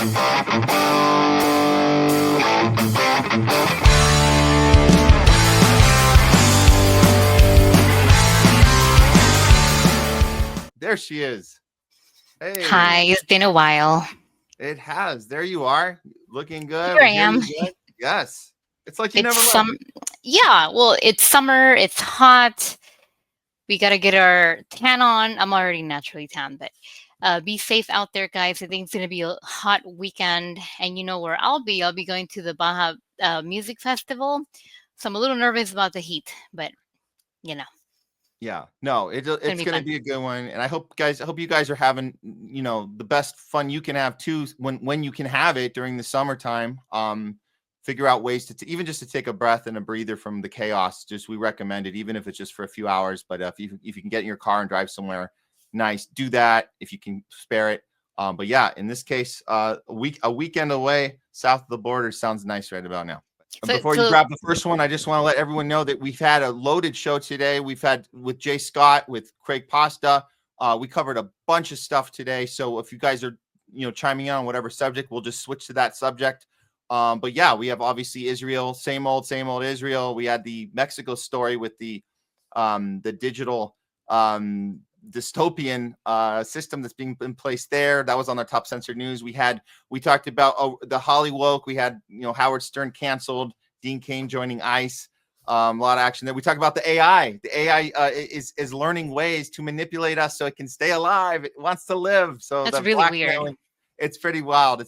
There she is. Hey. Hi, it's been a while. It has. There you are. Looking good. Here I am. Good. Yes. It's like you never left. Yeah, well, it's summer. It's hot. We got to get our tan on. I'm already naturally tan, but be safe out there, guys. I think it's going to be a hot weekend. And you know where I'll be? I'll be going to the Baja Music Festival. So I'm a little nervous about the heat, but you know. Yeah, no, it's going to be a good one, and I hope you guys are having the best fun you can have too when you can have it during the summertime. Figure out ways to even just to take a breath and a breather from the chaos. Just we recommend it, even if it's just for a few hours. But if you can get in your car and drive somewhere nice, do that if you can spare it. But yeah, in this case, a weekend away south of the border sounds nice right about now. Before you grab the first one, I just want to let everyone know that we've had a loaded show today. We've had with Jay Scott, with Craig Pasta. We covered a bunch of stuff today. So if you guys are, chiming in on whatever subject, we'll just switch to that subject. But yeah, we have obviously Israel, same old Israel. We had the Mexico story with the digital dystopian system that's being in place there. That was on our top censored news. We talked about the Hollywood. We had Howard Stern canceled, Dean Cain joining ICE. A lot of action there. We talk about the AI. The AI is learning ways to manipulate us so it can stay alive. It wants to live. So that's really weird. It's pretty wild.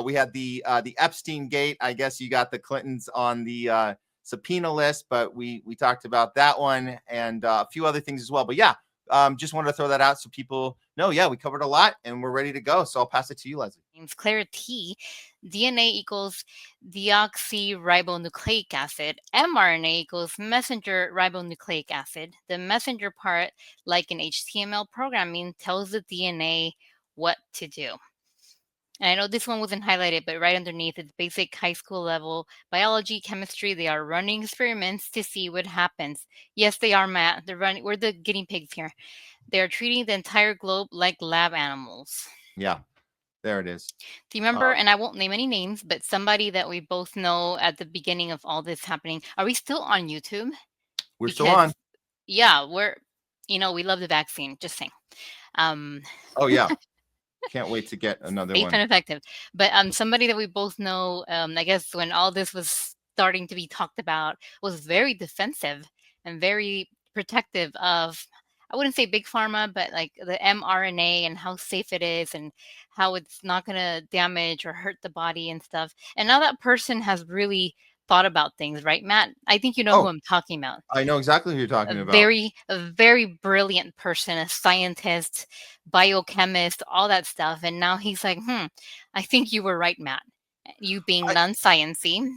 We had the Epstein gate. I guess you got the Clintons on the subpoena list, but we talked about that one and a few other things as well. But yeah. Just wanted to throw that out so people know. Yeah, we covered a lot and we're ready to go. So I'll pass it to you, Leslie. Name's Claire T. DNA equals deoxyribonucleic acid. mRNA equals messenger ribonucleic acid. The messenger part, like in HTML programming, tells the DNA what to do. And I know this one wasn't highlighted, but right underneath it's basic high school level biology, chemistry. They are running experiments to see what happens. Yes, they are, Matt. We're the guinea pigs here. They're treating the entire globe like lab animals. Yeah, there it is. Do you remember, and I won't name any names, but somebody that we both know at the beginning of all this happening. Are we still on YouTube? We're still on. Yeah, we love the vaccine. Just saying. Oh, yeah. Can't wait to get another one. Safe and effective. But somebody that we both know, I guess when all this was starting to be talked about, was very defensive and very protective of, I wouldn't say big pharma, but like the mRNA and how safe it is and how it's not going to damage or hurt the body and stuff. And now that person has really thought about things, right, Matt? I think you know who I'm talking about. I know exactly who you're talking about. A very brilliant person, a scientist, biochemist, all that stuff. And now he's like, I think you were right, Matt. You being non-sciencey,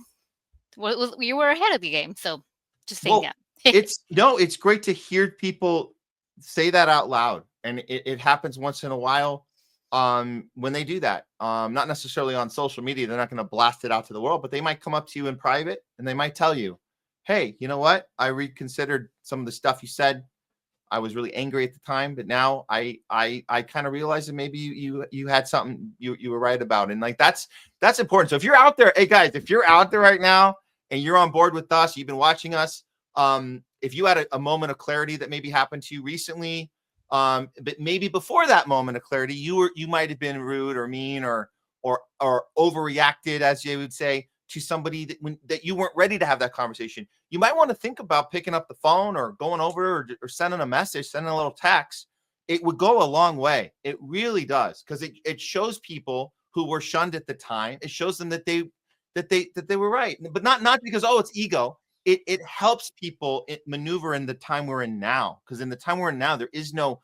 you were ahead of the game. So just saying that. It's great to hear people say that out loud. And it happens once in a while. When they do that, not necessarily on social media, they're not going to blast it out to the world, but they might come up to you in private and they might tell you, hey, you know what? I reconsidered some of the stuff you said. I was really angry at the time, but now I kind of realized that maybe you had something you were right about. And like, that's important. So if you're out there, hey guys, if you're out there right now and you're on board with us, you've been watching us. If you had a moment of clarity that maybe happened to you recently, but maybe before that moment of clarity, you might have been rude or mean or overreacted, as you would say, to somebody that you weren't ready to have that conversation. You might want to think about picking up the phone or going over or sending a message, sending a little text. It would go a long way. It really does, because it shows people who were shunned at the time. It shows them that they were right, but not because it's ego. It helps people maneuver in the time we're in now, because in the time we're in now, there's no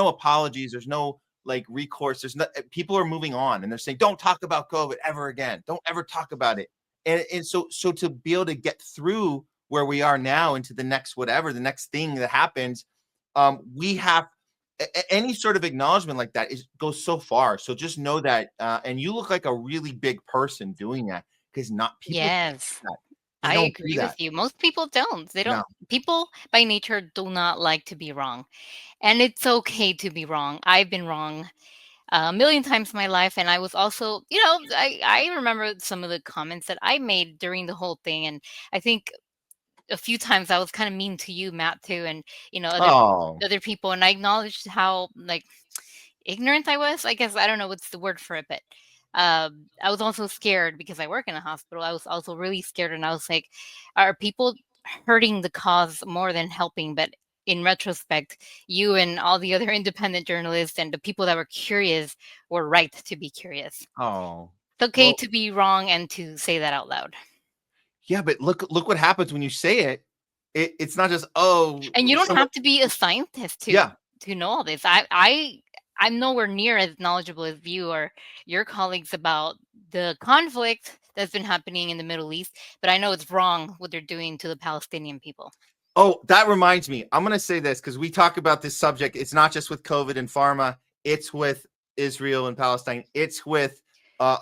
apologies. There's no like recourse. People are moving on and they're saying, don't talk about COVID ever again. Don't ever talk about it. And so to be able to get through where we are now into the next thing that happens, we have any sort of acknowledgement like that goes so far. So just know that, and you look like a really big person doing that, because not people. Yes. I agree with you. Most people don't. They don't. No. People by nature do not like to be wrong. And it's okay to be wrong. I've been wrong. a million times in my life. And I was also, I remember some of the comments that I made during the whole thing. And I think a few times I was kind of mean to you, Matt, too, and other Oh, other people. And I acknowledged how like ignorant I was. I guess I don't know what's the word for it, but I was also scared because I work in a hospital. I was also really scared, and I was like, are people hurting the cause more than helping? But in retrospect, you and all the other independent journalists and the people that were curious were right to be curious. oh. It's okay Well, to be wrong and to say that out loud. yeah, but look what happens when you say it. It's not just, oh, And you don't someone. have to be a scientist Yeah. to know all this. I'm nowhere near as knowledgeable as you or your colleagues about the conflict that's been happening in the Middle East, but I know it's wrong what they're doing to the Palestinian people. Oh, that reminds me. I'm going to say this because we talk about this subject. It's not just with COVID and pharma. It's with Israel and Palestine. It's with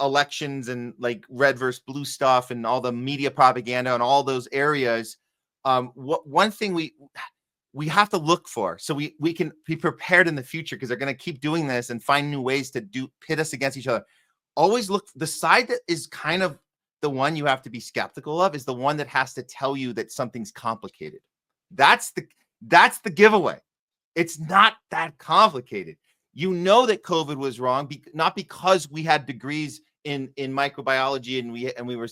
elections and like red versus blue stuff and all the media propaganda and all those areas. One thing we have to look for so we can be prepared in the future because they're going to keep doing this and find new ways to pit us against each other. Always look the side that is kind of the one you have to be skeptical of is the one that has to tell you that something's complicated. That's the giveaway. It's not that complicated. You know that COVID was wrong, not because we had degrees in microbiology and we were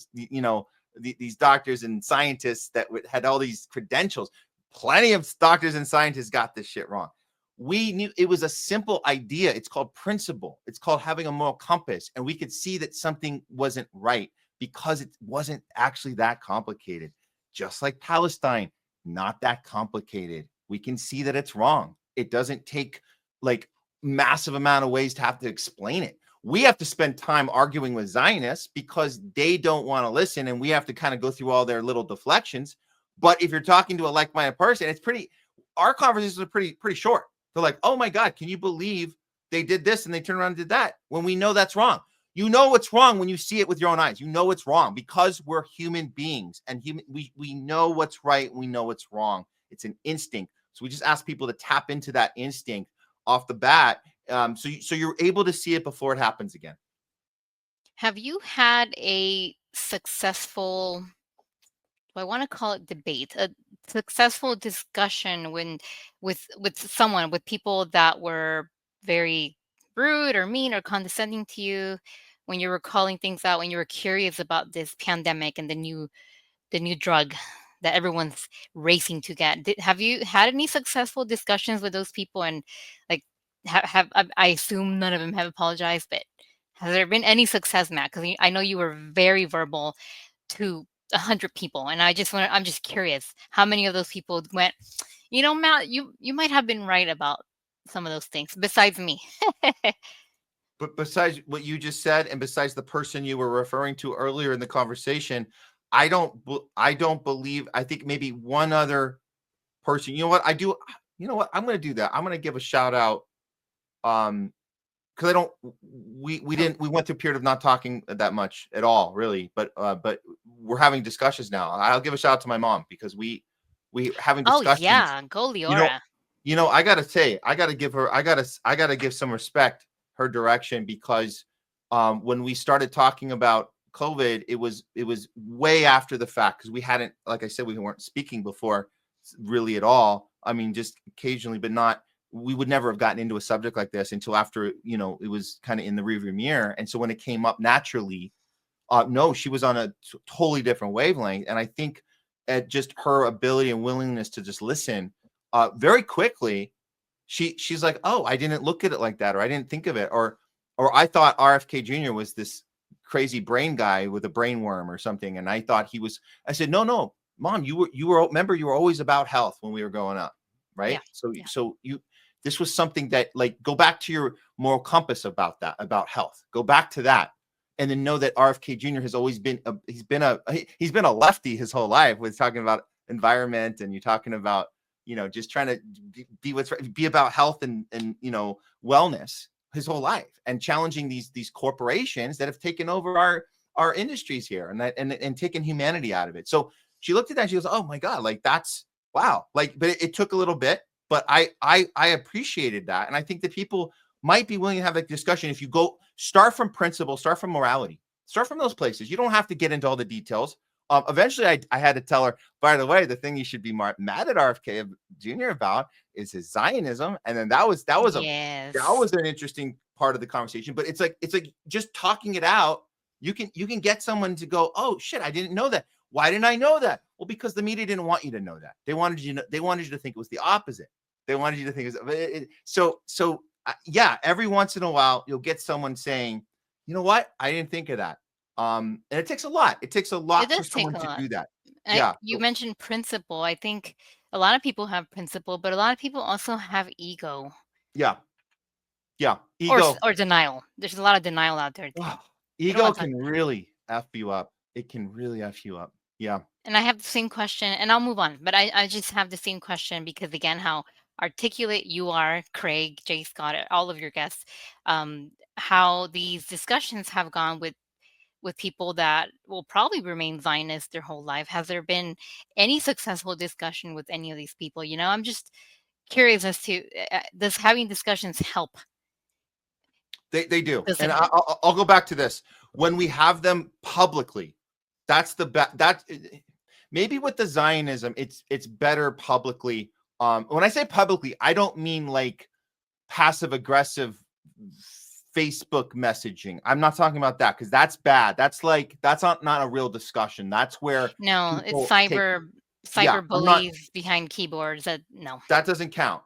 these doctors and scientists that had all these credentials. Plenty of doctors and scientists got this shit wrong. We knew it was a simple idea. It's called principle. It's called having a moral compass, and we could see that something wasn't right because it wasn't actually that complicated. Just like Palestine. Not that complicated. We can see that it's wrong. It doesn't take like massive amount of ways to have to explain it. We have to spend time arguing with Zionists because they don't want to listen, and we have to kind of go through all their little deflections. But if you're talking to a like-minded person, our conversations are pretty short. They're like, oh my God, can you believe they did this and they turned around and did that when we know that's wrong? You know what's wrong when you see it with your own eyes. You know it's wrong because we're human beings and we know what's right. We know what's wrong. It's an instinct. So we just ask people to tap into that instinct off the bat. So you're able to see it before it happens again. Have you had a successful, I want to call it debate, a successful discussion with someone, with people that were very rude or mean or condescending to you when you were calling things out, when you were curious about this pandemic and the new drug that everyone's racing to get? Have you had any successful discussions with those people? And like, I assume none of them have apologized, but has there been any success, Matt? Because I know you were very verbal to 100 people, and I'm just curious how many of those people went, Matt, you might have been right about some of those things besides me. But besides what you just said, and besides the person you were referring to earlier in the conversation, I don't believe. I think maybe one other person. You know what? I do. You know what? I'm going to do that. I'm going to give a shout out. Because I don't. We went through a period of not talking that much at all, really. But we're having discussions now. I'll give a shout out to my mom because we having Oh discussions. yeah, go You know, Leora. I gotta say, I gotta give her. I gotta give some respect her direction because when we started talking about COVID, it was way after the fact because we hadn't, like I said, we weren't speaking before really at all. I mean, just occasionally, but not. We would never have gotten into a subject like this until after it was kind of in the rearview mirror. And so when it came up naturally, no, she was on a totally different wavelength. And I think at just her ability and willingness to just listen very quickly, she's like, oh, I didn't look at it like that, or I didn't think of it, or I thought RFK Jr. was this crazy brain guy with a brain worm or something, and I thought he was. I said, no, Mom, you were remember you were always about health when we were growing up, Yeah, right? So yeah. this was something that like go back to your moral compass about health. Go back to that, and then know that RFK Jr. has always been he's been a lefty his whole life with talking about environment, and you're talking about just trying to be about health and wellness his whole life, and challenging these corporations that have taken over our industries here and taken humanity out of it. So she looked at that and she goes, oh my God, like that's wow. Like, but it took a little bit, but I appreciated that. And I think that people might be willing to have that discussion. If you go start from principle, start from morality, start from those places. You don't have to get into all the details. Eventually, I had to tell her, by the way, the thing you should be mad at RFK Jr. about is his Zionism, and then that was an interesting part of the conversation. But it's like just talking it out. You can get someone to go, oh shit, I didn't know that. Why didn't I know that? Well, because the media didn't want you to know that. They wanted you to think it was the opposite. They wanted you to think it was yeah. Every once in a while, you'll get someone saying, you know what, I didn't think of that. And it takes a lot. It takes a lot for someone to do that. You mentioned principle. I think a lot of people have principle, but a lot of people also have ego. Yeah. Ego or denial. There's a lot of denial out there too. Ego can really F you up. It can really F you up. Yeah. And I have the same question, and I'll move on, but I just have the same question because, again, how articulate you are, Craig, Jay Scott, all of your guests, how these discussions have gone with people that will probably remain Zionist their whole life. Has there been any successful discussion with any of these people? I'm just curious as to, does having discussions help? They do. And I'll go back to this. When we have them publicly, that's the best. Maybe with the Zionism, it's better publicly. When I say publicly, I don't mean like passive aggressive Facebook messaging. I'm not talking about that because that's bad. That's not a real discussion. That's where it's cyber bullies behind keyboards. That doesn't count.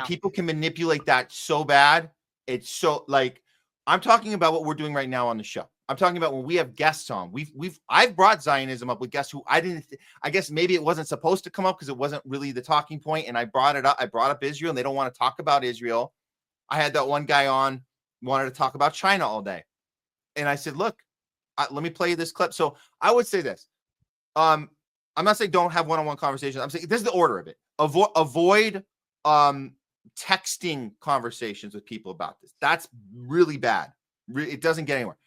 People can manipulate that so bad. It's so like I'm talking about what we're doing right now on the show. I'm talking about when we have guests on. I've brought Zionism up with guests who I guess maybe it wasn't supposed to come up because it wasn't really the talking point, and I brought it up. I brought up Israel, and they don't want to talk about Israel. I had that one guy on wanted to talk about China all day, and I said, "Look, let me play you this clip." So I would say this. I'm not saying don't have one-on-one conversations. I'm saying this is the order of it. Avoid texting conversations with people about this. That's really bad. It doesn't get anywhere.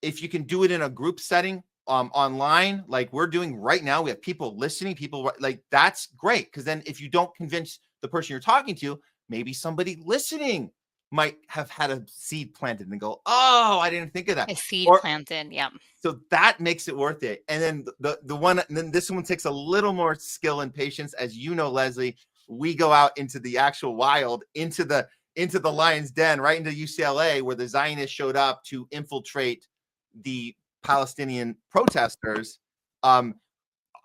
If you can do it in a group setting, online, like we're doing right now, we have people listening, people like that's great. Cause then if you don't convince the person you're talking to, maybe somebody listening might have had a seed planted and go, oh, I didn't think of that. A seed planted. Yeah. So that makes it worth it. And then then this one takes a little more skill and patience. As you know, Leslie, we go out into the actual wild, into the lion's den, right into UCLA, where the Zionists showed up to infiltrate the Palestinian protesters. I'm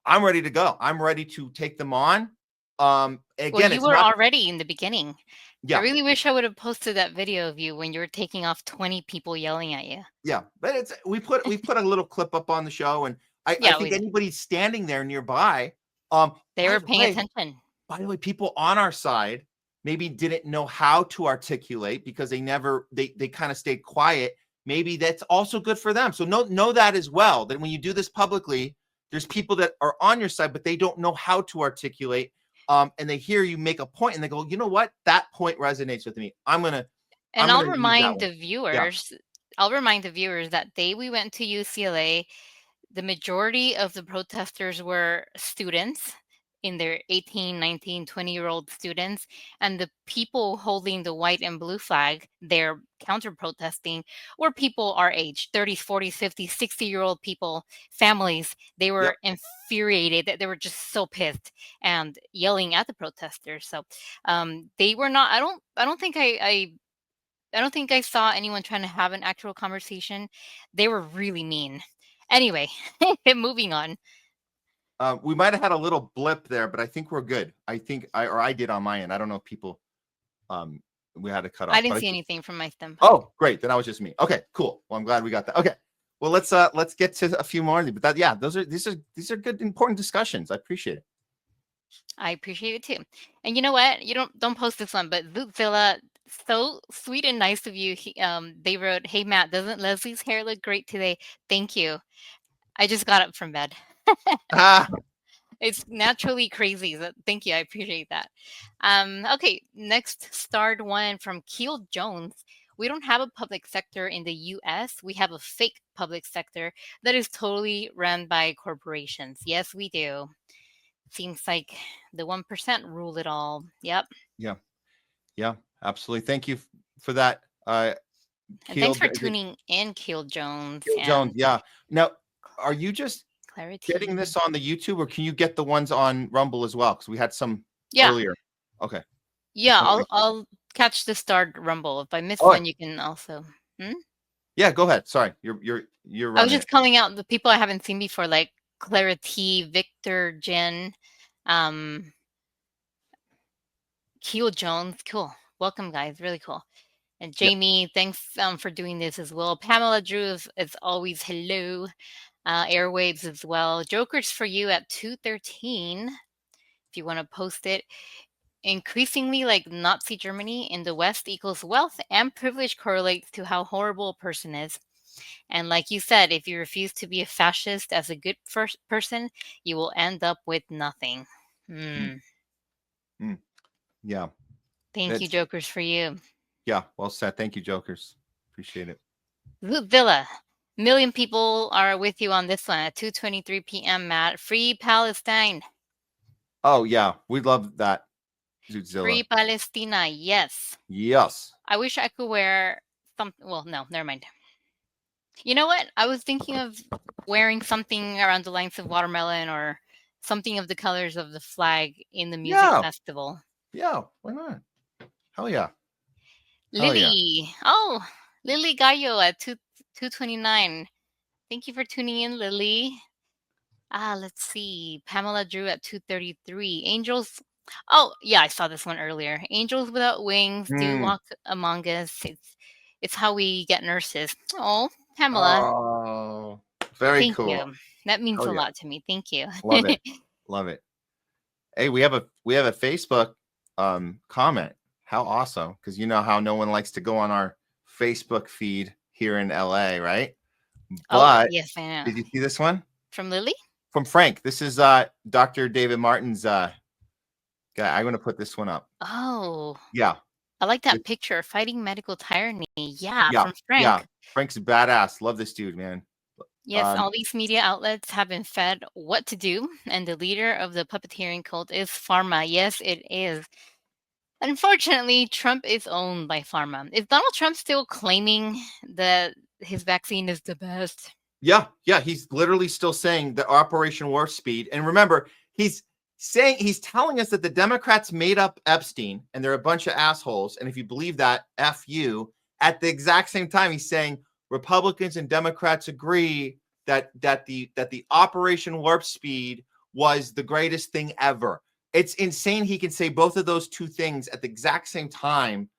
ready to go. I'm ready to take them on. Again, you were already in the beginning. Yeah. I really wish I would have posted that video of you when you were taking off 20 people yelling at you. Yeah, but we put a little clip up on the show, and I think anybody standing there nearby, they were paying attention. By the way, people on our side maybe didn't know how to articulate because they kind of stayed quiet. Maybe that's also good for them. So know that as well, that when you do this publicly, there's people that are on your side, but they don't know how to articulate. And they hear you make a point and they go, you know what? That point resonates with me. I'll remind the viewers that day we went to UCLA, the majority of the protesters were students in their 18, 19, 20-year-old students, and the people holding the white and blue flag, they're counter-protesting, were people our age, 30s, 40s, 50s, 60-year-old people, families. They were infuriated. They were just so pissed and yelling at the protesters. So they were not, I don't think I saw anyone trying to have an actual conversation. They were really mean. Anyway, moving on. We might have had a little blip there, but I think we're good. I think I did on my end. I don't know if people, we had to cut off. I didn't see anything from my standpoint. Oh, great. Then that was just me. Okay, cool. Well, I'm glad we got that. Okay. Well, let's get to a few more. But these are good, important discussions. I appreciate it. I appreciate it too. And you know what? You don't post this one, but Zootzilla, so sweet and nice of you. They wrote, "Hey Matt, doesn't Leslie's hair look great today? Thank you. I just got up from bed." It's naturally crazy. So thank you. I appreciate that. Okay, next starred one from Keel Jones. We don't have a public sector in the US. We have a fake public sector that is totally run by corporations. Yes, we do. Seems like the 1% rule it all. Yep. Yeah. Absolutely. Thank you for that. And Keel, thanks for tuning in, Keel Jones. Keel Jones. Yeah. Now, are you just Clarity. getting this on the YouTube, or can you get the ones on Rumble as well? Because we had some Yeah. earlier. Okay. Yeah, I'll catch the start Rumble. If I miss Oh, one, you can also. yeah, go ahead. Sorry, you're I was running just it. calling out the people I haven't seen before, like Clarity, Victor, Jen, Keel Jones. Cool. Welcome, guys. Really cool. And Jamie, thanks for doing this as well. Pamela Drew is always hello. Airwaves as well. Jokers for you at 2:13. If you want to post it. Increasingly, like Nazi Germany in the West equals wealth and privilege correlates to how horrible a person is. And like you said, if you refuse to be a fascist as a good person, you will end up with nothing. Yeah. Thank you, Jokers, for you. Yeah, well said. Thank you, Jokers. Appreciate it. Loot Villa. Million people are with you on this one at 2:23 p.m. Matt. Free Palestine. Oh yeah, we love that. Zootzilla. Free Palestina. Yes. Yes. I wish I could wear something. Well, no, never mind. You know what? I was thinking of wearing something around the lines of watermelon or something of the colors of the flag in the music festival. Yeah, why not? Hell yeah. Lily. Oh, Lily Gallo at 2:29. Thank you for tuning in, Lily. Let's see. Pamela Drew at 2:33. Angels. Oh, yeah, I saw this one earlier. Angels without wings do walk among us. It's how we get nurses. Oh, Pamela. Oh, very Thank cool. you. That means a lot to me. Thank you. Love it. Love it. Hey, we have a Facebook comment. How awesome. Because you know how no one likes to go on our Facebook feed here in LA, right? But yes, I know. Did you see this one? From Lily? From Frank. This is Dr. David Martin's guy. I'm going to put this one up. Oh. Yeah. I like that picture. Fighting medical tyranny. Yeah, from Frank. Yeah. Frank's badass. Love this dude, man. Yes, all these media outlets have been fed what to do, and the leader of the puppeteering cult is Pharma. Yes, it is. Unfortunately, Trump is owned by Pharma. Is Donald Trump still claiming that his vaccine is the best? Yeah, he's literally still saying the Operation Warp Speed. And remember, he's telling us that the Democrats made up Epstein and they're a bunch of assholes. And if you believe that, F you. At the exact same time, he's saying Republicans and Democrats agree that the Operation Warp Speed was the greatest thing ever. It's insane he can say both of those two things at the exact same time.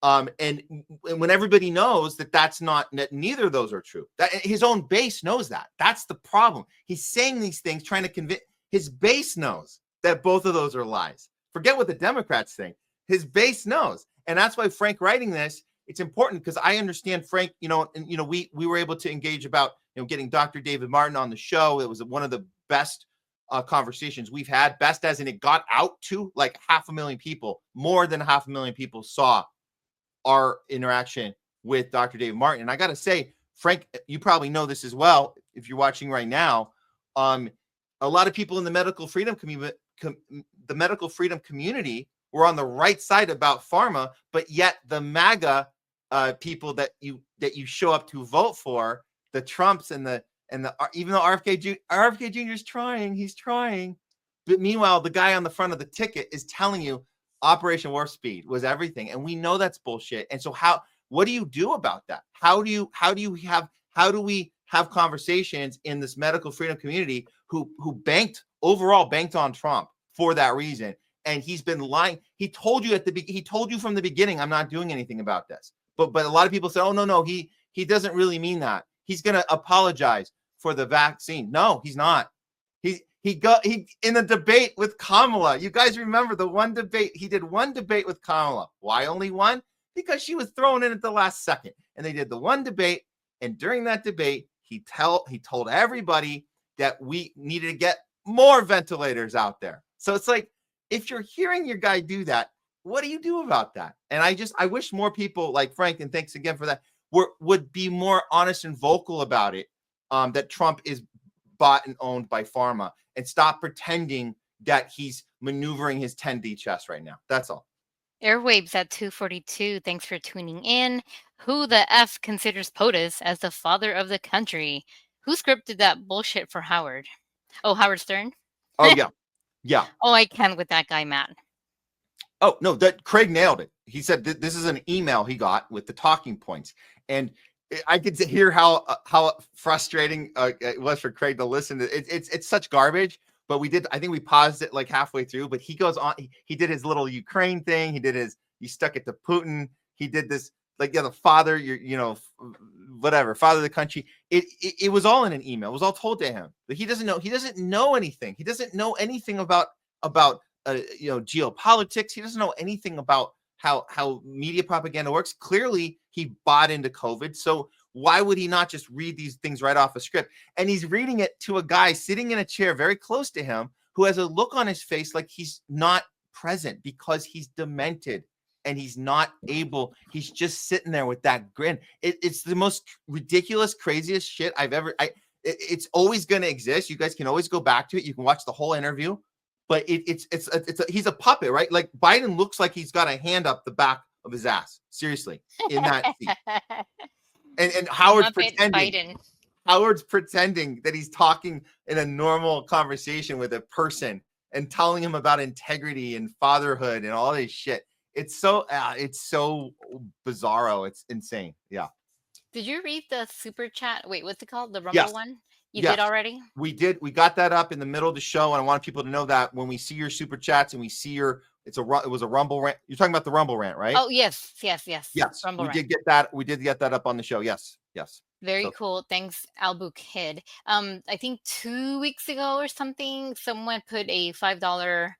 And when everybody knows that neither of those are true, that his own base knows that. That's the problem. He's saying these things, trying to convince his base knows that both of those are lies. Forget what the Democrats think. His base knows. And that's why Frank writing this, it's important because I understand Frank, we were able to engage about, getting Dr. David Martin on the show. It was one of the best conversations we've had, best as in it got out to like 500,000 people, more than 500,000 people saw our interaction with Dr. David Martin. And I got to say, Frank, you probably know this as well. If you're watching right now, a lot of people in the medical freedom community were on the right side about pharma, but yet the MAGA people that you show up to vote for, the Trumps and the even though RFK Jr. is trying, he's trying, but meanwhile the guy on the front of the ticket is telling you Operation Warp Speed was everything, and we know that's bullshit. And so what do you do about that? How do we have conversations in this medical freedom community who banked on Trump for that reason? And he's been lying. He told you from the beginning, I'm not doing anything about this. But a lot of people say, oh no, he doesn't really mean that. He's going to apologize for the vaccine. No, he's not. He in a debate with Kamala. You guys remember the one debate? He did one debate with Kamala. Why only one? Because she was thrown in at the last second. And they did the one debate. And during that debate, he told everybody that we needed to get more ventilators out there. So it's like, if you're hearing your guy do that, what do you do about that? And I wish more people like Frank, and thanks again for that, would be more honest and vocal about it, that Trump is bought and owned by Pharma, and stop pretending that he's maneuvering his 10D chess right now. That's all. Airwaves at 2:42. Thanks for tuning in. Who the F considers POTUS as the father of the country? Who scripted that bullshit for Howard? Oh, Howard Stern? Oh yeah, yeah. Oh, I can with that guy, Matt. Oh no, that Craig nailed it. He said this is an email he got with the talking points, and I could hear how frustrating it was for Craig to listen to. It's such garbage. But we did. I think we paused it like halfway through. But he goes on. He did his little Ukraine thing. He stuck it to Putin. He did this like the father. Whatever father of the country. It was all in an email. It was all told to him. But he doesn't know. He doesn't know anything. He doesn't know anything about geopolitics. He doesn't know anything about how media propaganda works. Clearly, he bought into COVID. So why would he not just read these things right off a script? And he's reading it to a guy sitting in a chair very close to him who has a look on his face like he's not present because he's demented and he's not able. He's just sitting there with that grin. It's the most ridiculous, craziest shit I've ever. It's always going to exist. You guys can always go back to it. You can watch the whole interview. But he's a puppet, right? Like Biden looks like he's got a hand up the back of his ass. Seriously, in that seat. And Howard's Muppet pretending. Biden. Howard's pretending that he's talking in a normal conversation with a person and telling him about integrity and fatherhood and all this shit. It's so bizarro. It's insane. Yeah. Did you read the super chat? Wait, what's it called? The Rumble one? You did already? We did. We got that up in the middle of the show, and I want people to know that when we see your super chats and we see it was a Rumble rant. You're talking about the Rumble rant, right? Oh, yes. Rumble rant. Get that. We did get that up on the show. Yes. Very cool. Thanks, Albu Kid. I think 2 weeks ago or something, someone put a $5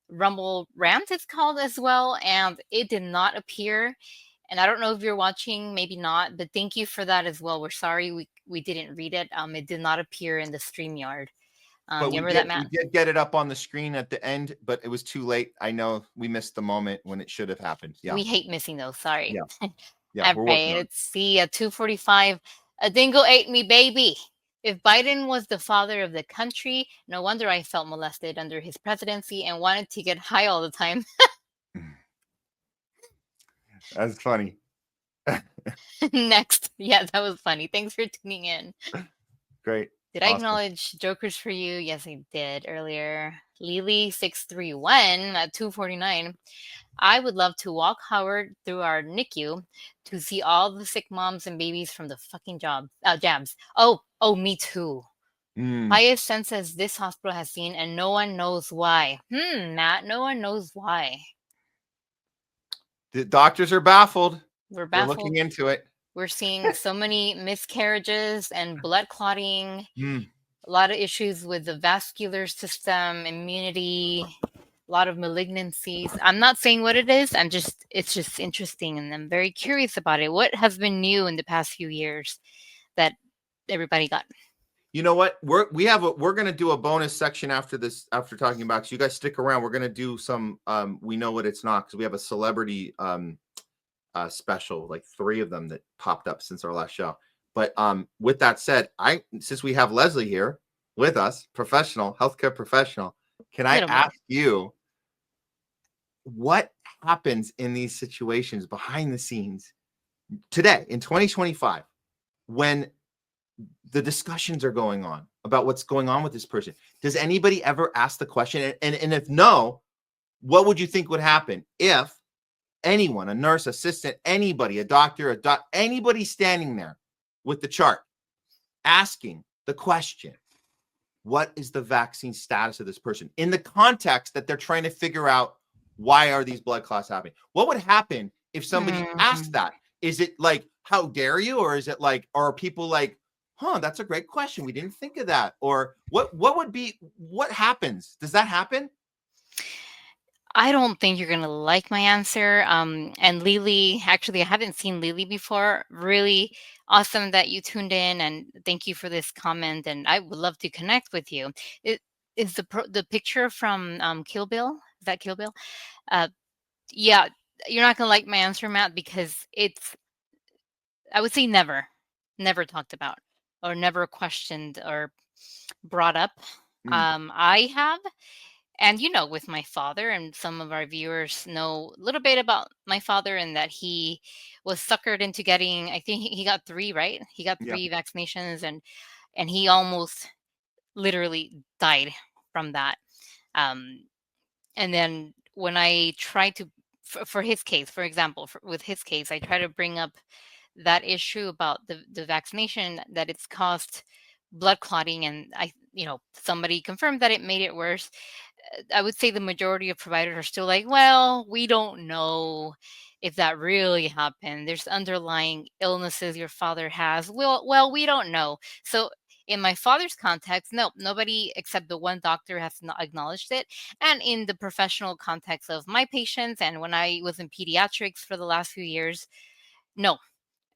Rumble rant, it's called as well, and it did not appear. And I don't know if you're watching, maybe not, but thank you for that as well. We're sorry we didn't read it. It did not appear in the StreamYard. But we did get it up on the screen at the end, but it was too late. I know we missed the moment when it should have happened. Yeah. We hate missing those. Sorry. Yeah. Okay, let's see. At 2:45, a dingo ate me, baby. If Biden was the father of the country, no wonder I felt molested under his presidency and wanted to get high all the time. That's funny. Next. Yeah, that was funny. Thanks for tuning in. Great. Did I acknowledge jokers for you? Yes, I did earlier. Lily631 at 2:49. I would love to walk Howard through our NICU to see all the sick moms and babies from the fucking jabs. Oh, me too. Highest census this hospital has seen, and no one knows why. Matt, no one knows why. The doctors are baffled. We're baffled. They're looking into it. We're seeing so many miscarriages and blood clotting. A lot of issues with the vascular system, immunity, a lot of malignancies. I'm not saying what it is. It's just interesting, and I'm very curious about it. What has been new in the past few years that everybody got? You know what? We're going to do a bonus section after this, after talking about, so you guys stick around. We're going to do some, we know what it's not, because we have a celebrity special, like 3 of them that popped up since our last show. But with that said, since we have Leslie here with us, healthcare professional, can I ask you, what happens in these situations behind the scenes today in 2025 when the discussions are going on about what's going on with this person? Does anybody ever ask the question? And if no, what would you think would happen if anyone, a nurse, assistant, anybody, a doctor, anybody standing there with the chart asking the question, what is the vaccine status of this person in the context that they're trying to figure out why are these blood clots happening? What would happen if somebody asked that? Is it like, how dare you? Or is it like, or are people like, that's a great question, we didn't think of that? Or what happens? Does that happen? I don't think you're going to like my answer. And Lily, actually, I haven't seen Lily before. Really awesome that you tuned in, and thank you for this comment. And I would love to connect with you. It is the picture from Kill Bill. Is that Kill Bill? Yeah, you're not going to like my answer, Matt, because I would say never talked about or never questioned or brought up. I have. And with my father, and some of our viewers know a little bit about my father, and that he was suckered into getting, I think he got 3, right? He got Yeah. 3 vaccinations, and he almost literally died from that. Um, and then when I try to, for his case, for example, with his case, I try to bring up that issue about the vaccination, that it's caused blood clotting, and somebody confirmed that it made it worse. I would say the majority of providers are still like, well, we don't know if that really happened. There's underlying illnesses your father has. Well, we don't know. So in my father's context, no, nobody except the one doctor has not acknowledged it. And in the professional context of my patients, and when I was in pediatrics for the last few years, no,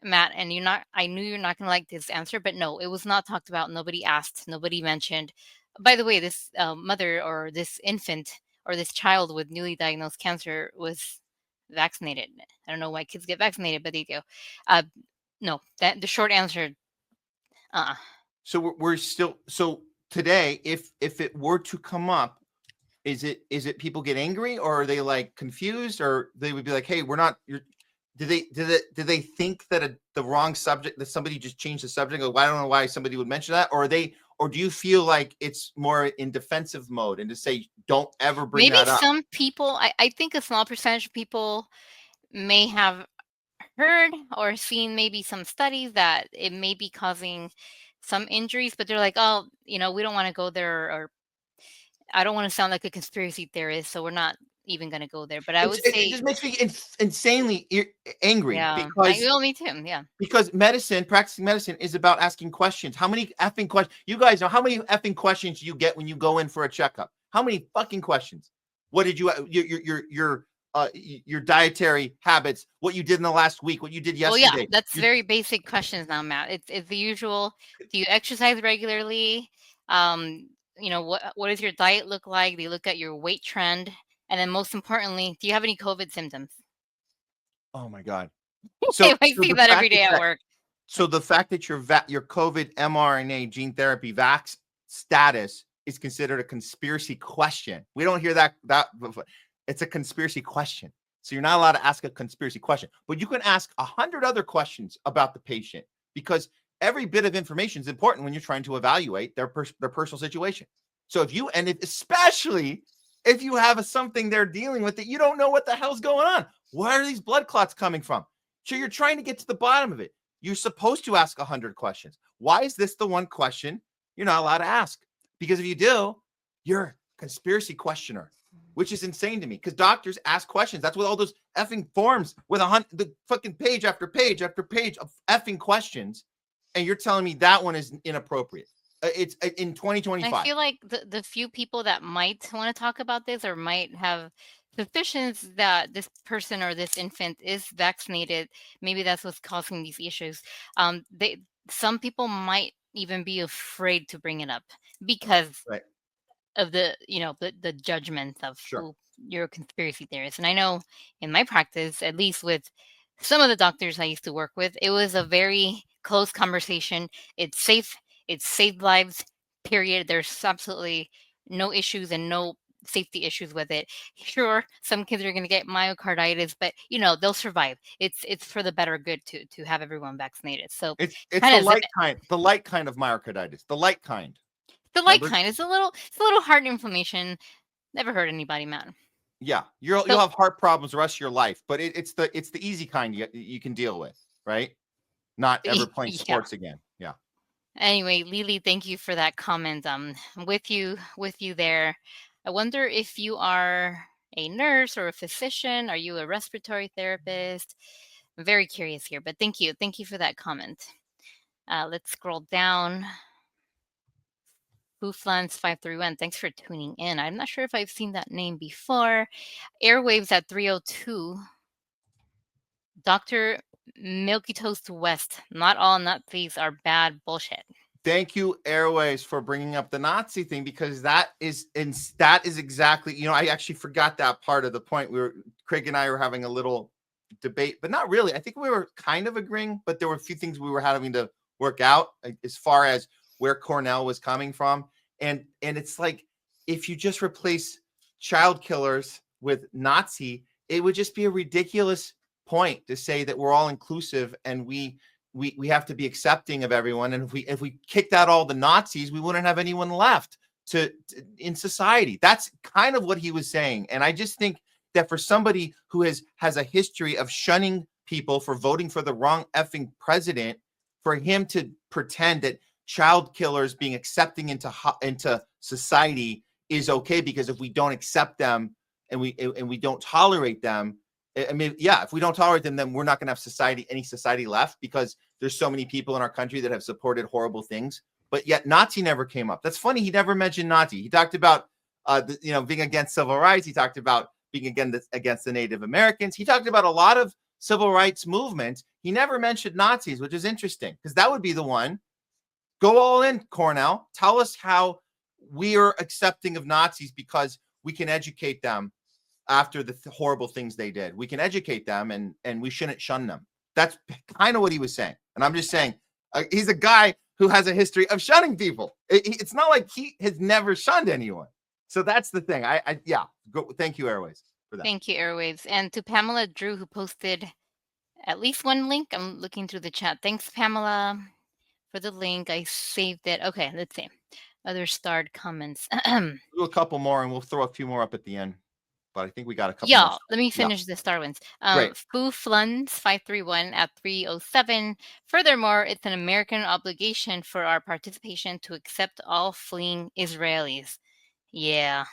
Matt, and I knew you're not going to like this answer, but no, it was not talked about. Nobody asked, nobody mentioned. By the way, this mother, or this infant, or this child with newly diagnosed cancer was vaccinated. I don't know why kids get vaccinated, but they do. Uh, no, that the short answer. Uh-uh. So we're still, so today, if it were to come up, is it people get angry, or are they like confused, or they would be like, hey, we're not, do they think that the wrong subject, that somebody just changed the subject? Like, I don't know why somebody would mention that, or do you feel like it's more in defensive mode, and to say, don't ever bring Maybe that up? some people, I think a small percentage of people may have heard or seen maybe some studies that it may be causing some injuries, but they're like, oh, we don't want to go there, or I don't want to sound like a conspiracy theorist, so we're not even going to go there. But I would It say, just makes me insanely angry, yeah, me too. Yeah. because practicing medicine is about asking questions. How many effing questions? You guys know how many effing questions you get when you go in for a checkup? How many fucking questions? What did your dietary habits? What you did in the last week? What you did Well, yeah, yesterday? that's very basic questions now, Matt. It's the usual. Do you exercise regularly? Um, what does your diet look like? They look at your weight trend, and then most importantly, do you have any COVID symptoms? Oh my god! I see that every day at work. So the fact that your COVID mRNA gene therapy vax status is considered a conspiracy question. We don't hear that it's a conspiracy question. So you're not allowed to ask a conspiracy question, but you can ask 100 other questions about the patient, because every bit of information is important when you're trying to evaluate their personal situation. So especially if you have something they're dealing with that you don't know what the hell's going on. Where are these blood clots coming from? So you're trying to get to the bottom of it. You're supposed to ask 100 questions. Why is this the one question you're not allowed to ask? Because if you do, you're a conspiracy questioner, which is insane to me, because doctors ask questions. That's what all those effing forms with the fucking page after page after page of effing questions. And you're telling me that one is inappropriate. It's in 2025. I feel like the few people that might want to talk about this, or might have suspicions that this person or this infant is vaccinated, maybe that's what's causing these issues. Some people might even be afraid to bring it up because Right. of the judgment of Sure. who you're a conspiracy theorist. And I know in my practice, at least with some of the doctors I used to work with, it was a very close conversation. It's safe. It saved lives, period. There's absolutely no issues and no safety issues with it. Sure, some kids are going to get myocarditis, but they'll survive. It's for the better good to have everyone vaccinated. So It's kind the light kind of myocarditis, the light kind. the light kind is it's a little heart inflammation. Never hurt anybody, Matt. Yeah, you'll have heart problems the rest of your life, but it's the easy kind you can deal with, right? Not ever playing Yeah. sports again. Yeah. Anyway, Lily, thank you for that comment. I'm with you there. I wonder if you are a nurse or a physician. Are you a respiratory therapist? I'm very curious here, but thank you. Thank you for that comment. Let's scroll down. Booflans531, thanks for tuning in. I'm not sure if I've seen that name before. Airwaves at 302. Dr. Milky Toast West. Not all Nazis are bad bullshit. Thank you, Airways, for bringing up the Nazi thing, because that is exactly, I actually forgot that part of the point. Craig and I were having a little debate, but not really. I think we were kind of agreeing, but there were a few things we were having to work out as far as where Cornell was coming from. And it's like, if you just replace child killers with Nazi, it would just be a ridiculous point to say that we're all inclusive and we have to be accepting of everyone. And if we kicked out all the Nazis, we wouldn't have anyone left to in society. That's kind of what he was saying. And I just think that for somebody who has a history of shunning people for voting for the wrong effing president, for him to pretend that child killers being accepting into society is okay, because if we don't accept them and we don't tolerate them, I mean, yeah, if we don't tolerate them, then we're not going to have any society left, because there's so many people in our country that have supported horrible things. But yet Nazi never came up. That's funny. He never mentioned Nazi. He talked about being against civil rights. He talked about being against the Native Americans. He talked about a lot of civil rights movements. He never mentioned Nazis, which is interesting, because that would be the one. Go all in, Cornell. Tell us how we are accepting of Nazis because we can educate them after the horrible things they did. We can educate them and we shouldn't shun them. That's kind of what he was saying. And I'm just saying, he's a guy who has a history of shunning people. It's not like he has never shunned anyone. So that's the thing. Thank you, Airways, for that. Thank you, Airwaves. And to Pamela Drew, who posted at least one link. I'm looking through the chat. Thanks, Pamela, for the link. I saved it. Okay, let's see. Other starred comments. Do a couple more and we'll throw a few more up at the end. But I think we got a couple more. Let me finish the star ones. Great. Foo Fluns 531 at 307. Furthermore, it's an American obligation for our participation to accept all fleeing Israelis. Yeah.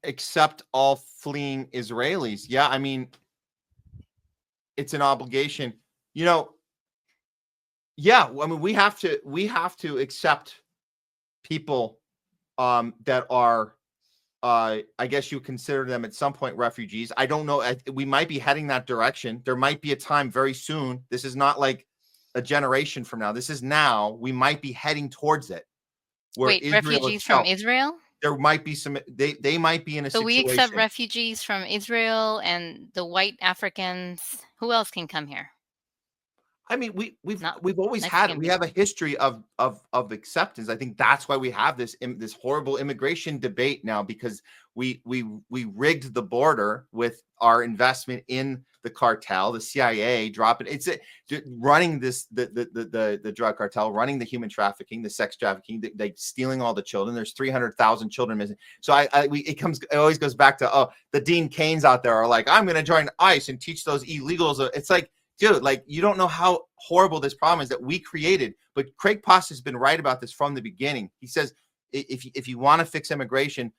Accept all fleeing Israelis. Yeah, I mean, it's an obligation. Yeah, I mean, we have to accept people that are, I guess you consider them at some point refugees. I don't know. We might be heading that direction. There might be a time very soon. This is not like a generation from now. This is now. We might be heading towards it. Wait, refugees from Israel? There might be some. They might be in a situation. So we accept refugees from Israel and the white Africans. Who else can come here? I mean, we've always had, we have a history of acceptance. I think that's why we have this horrible immigration debate now, because we rigged the border with our investment in the cartel, the CIA running the drug cartel, running the human trafficking, the sex trafficking, they stealing all the children. There's 300,000 children missing. So it always goes back to, the Dean Canes out there are like, I'm going to join ICE and teach those illegals. It's like, dude, like, you don't know how horrible this problem is that we created. But Craig Post has been right about this from the beginning. He says, if you want to fix immigration,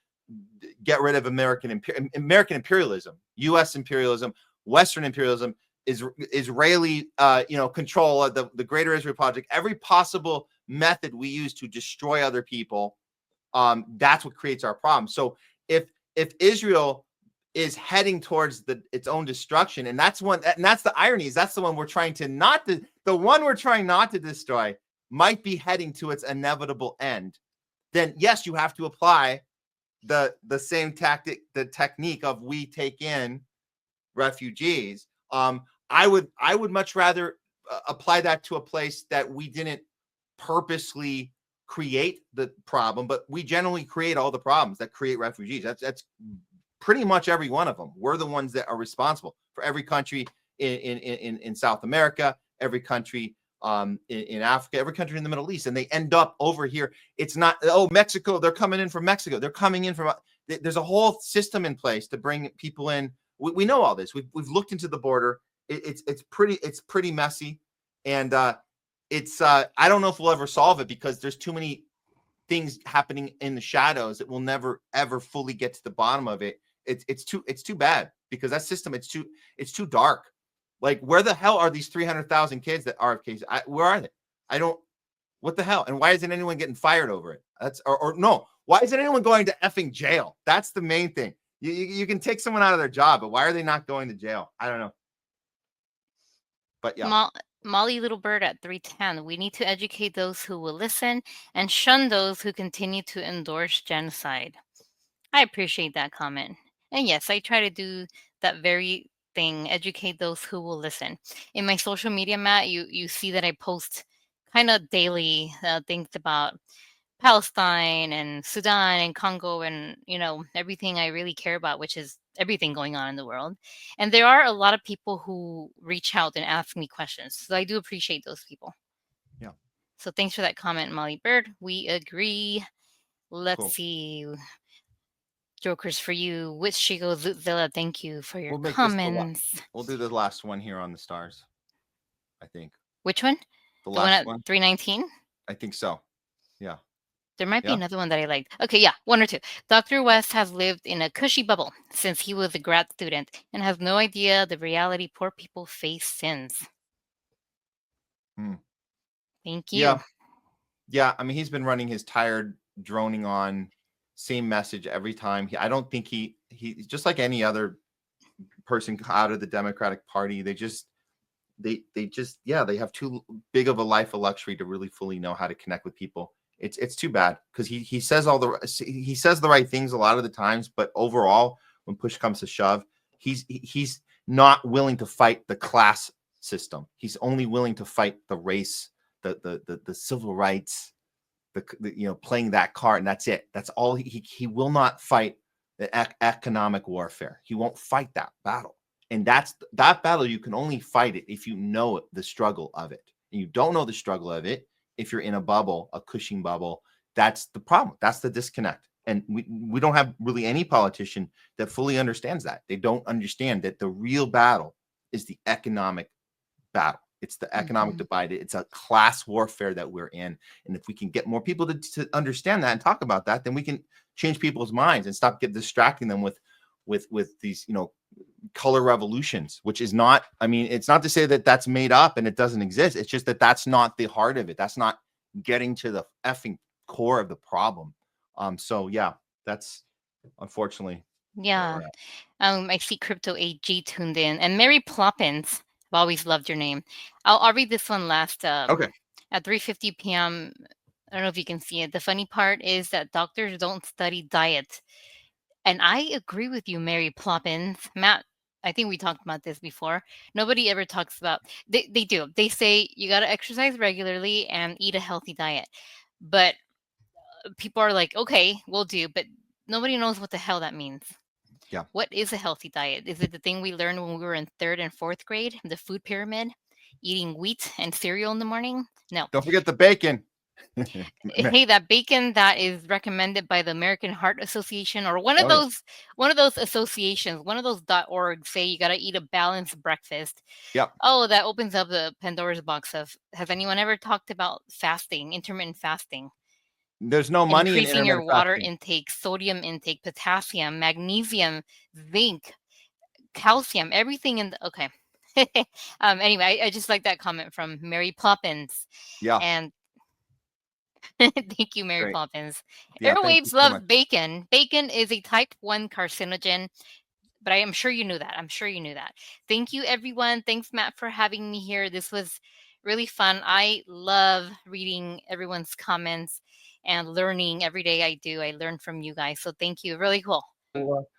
get rid of American imperialism, U.S. imperialism, Western imperialism, Israeli, control of the Greater Israel Project, every possible method we use to destroy other people. That's what creates our problem. So if Israel is heading towards its own destruction, and that's the irony, is that's the one we're trying not to destroy, might be heading to its inevitable end, then yes, you have to apply the same the technique of we take in refugees. I would much rather apply that to a place that we didn't purposely create the problem, but we generally create all the problems that create refugees. That's pretty much every one of them. We're the ones that are responsible for every country in South America, every country in Africa, every country in the Middle East, and they end up over here. It's not, Mexico, they're coming in from Mexico. They're coming in from, there's a whole system in place to bring people in. We know all this. We've looked into the border. It's pretty messy. And I don't know if we'll ever solve it, because there's too many things happening in the shadows that we'll never, ever fully get to the bottom of it. It's too bad, because that system, it's too dark. Like, where the hell are these 300,000 kids that are RFKs? Where are they? What the hell? And why isn't anyone getting fired over it? Why isn't anyone going to effing jail? That's the main thing. You can take someone out of their job, but why are they not going to jail? I don't know. But yeah. Molly Little Bird at 310. We need to educate those who will listen and shun those who continue to endorse genocide. I appreciate that comment. And yes, I try to do that very thing, educate those who will listen. In my social media, Matt, you see that I post kind of daily things about Palestine and Sudan and Congo and, everything I really care about, which is everything going on in the world. And there are a lot of people who reach out and ask me questions. So I do appreciate those people. Yeah. So thanks for that comment, Molly Bird. We agree. Let's Cool. see. Jokers for you. With Shigo Zilla, thank you for your We'll make comments. we'll do the last one here on the stars, I think. Which one? The The one last at one? 319? I think so. Yeah. There might be Yeah. another one that I liked. Okay, yeah, one or two. Dr. West has lived in a cushy bubble since he was a grad student and has no idea the reality poor people face since. Thank you. Yeah. Yeah. I mean, he's been running his tired, droning on, same message every time. I don't think he just like any other person out of the Democratic Party. They have too big of a life of luxury to really fully know how to connect with people. It's too bad because he says the right things a lot of the times, but overall, when push comes to shove, he's not willing to fight the class system. He's only willing to fight the race, the civil rights, playing that card, and that's it. That's all he will not fight the economic warfare. He won't fight that battle. And that battle, you can only fight it if you know the struggle of it. And you don't know the struggle of it if you're in a bubble, a Cushing bubble. That's the problem. That's the disconnect. And we don't have really any politician that fully understands that. They don't understand that the real battle is the economic battle. It's the economic divide. It's a class warfare that we're in. And if we can get more people to understand that and talk about that, then we can change people's minds and stop distracting them with these, color revolutions, which is not, it's not to say that that's made up and it doesn't exist. It's just that that's not the heart of it. That's not getting to the effing core of the problem. So yeah, that's unfortunately. Yeah. I see Crypto AG tuned in, and Mary Ploppins. I've always loved your name. I'll read this one last. Okay. At 3:50 p.m. I don't know if you can see it. The funny part is that doctors don't study diet. And I agree with you, Mary Ploppins. Matt, I think we talked about this before. Nobody ever talks about, they do. They say you got to exercise regularly and eat a healthy diet. But people are like, okay, we'll do. But nobody knows what the hell that means. Yeah. What is a healthy diet? Is it the thing we learned when we were in 3rd and 4th grade? The food pyramid? Eating wheat and cereal in the morning? No. Don't forget the bacon. Hey, that bacon that is recommended by the American Heart Association or one of those associations, one of those .org say you got to eat a balanced breakfast. Yep. Oh, that opens up the Pandora's box of, has anyone ever talked about fasting, intermittent fasting? There's no money in increasing your water fasting. intake, sodium intake, potassium, magnesium, zinc, calcium, everything in the, okay. Anyway, I just like that comment from Mary Ploppins. Yeah. And thank you, Mary Poppins. Yeah, Airwaves love bacon. Bacon is a type 1 carcinogen, but I am sure you knew that. I'm sure you knew that. Thank you, everyone. Thanks, Matt, for having me here. This was really fun. I love reading everyone's comments and learning every day I do. I learn from you guys. So thank you. Really cool.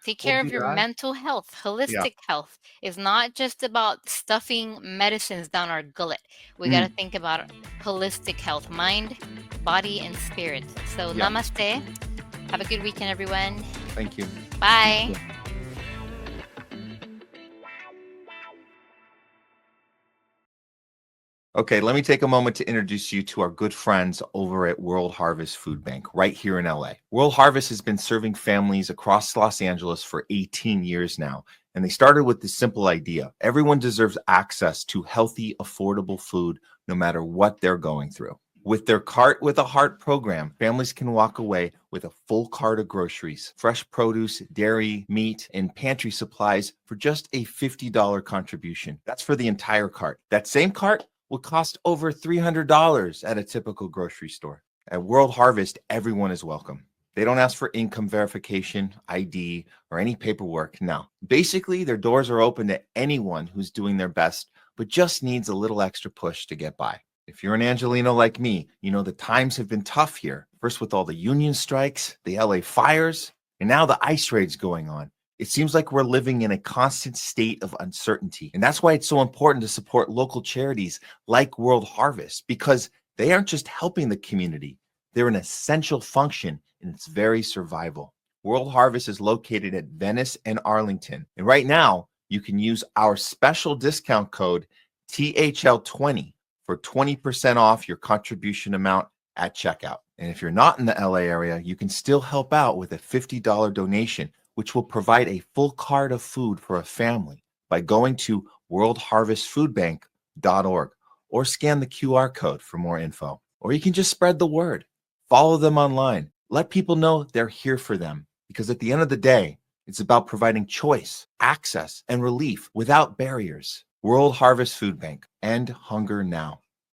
Take care of your mental health. Holistic health is not just about stuffing medicines down our gullet. We got to think about holistic health, mind, body, and spirit. So namaste. Have a good weekend, everyone. Thank you. Bye. Okay, let me take a moment to introduce you to our good friends over at World Harvest Food Bank right here in LA. World Harvest has been serving families across Los Angeles for 18 years now, and they started with this simple idea. Everyone deserves access to healthy, affordable food no matter what they're going through. With their Cart with a Heart program, families can walk away with a full cart of groceries, fresh produce, dairy, meat, and pantry supplies for just a $50 contribution. That's for the entire cart. That same cart will cost over $300 at a typical grocery store. At World Harvest, everyone is welcome. They don't ask for income verification, ID, or any paperwork. No. Basically, their doors are open to anyone who's doing their best, but just needs a little extra push to get by. If you're an Angelino like me, you know the times have been tough here. First with all the union strikes, the LA fires, and now the ICE raids going on. It seems like we're living in a constant state of uncertainty. And that's why it's so important to support local charities like World Harvest, because they aren't just helping the community. They're an essential function in its very survival. World Harvest is located at Venice and Arlington. And right now, you can use our special discount code THL20 for 20% off your contribution amount at checkout. And if you're not in the LA area, you can still help out with a $50 donation, which will provide a full cart of food for a family by going to worldharvestfoodbank.org or scan the QR code for more info. Or you can just spread the word. Follow them online. Let people know they're here for them, because at the end of the day, it's about providing choice, access, and relief without barriers. World Harvest Food Bank. End hunger now.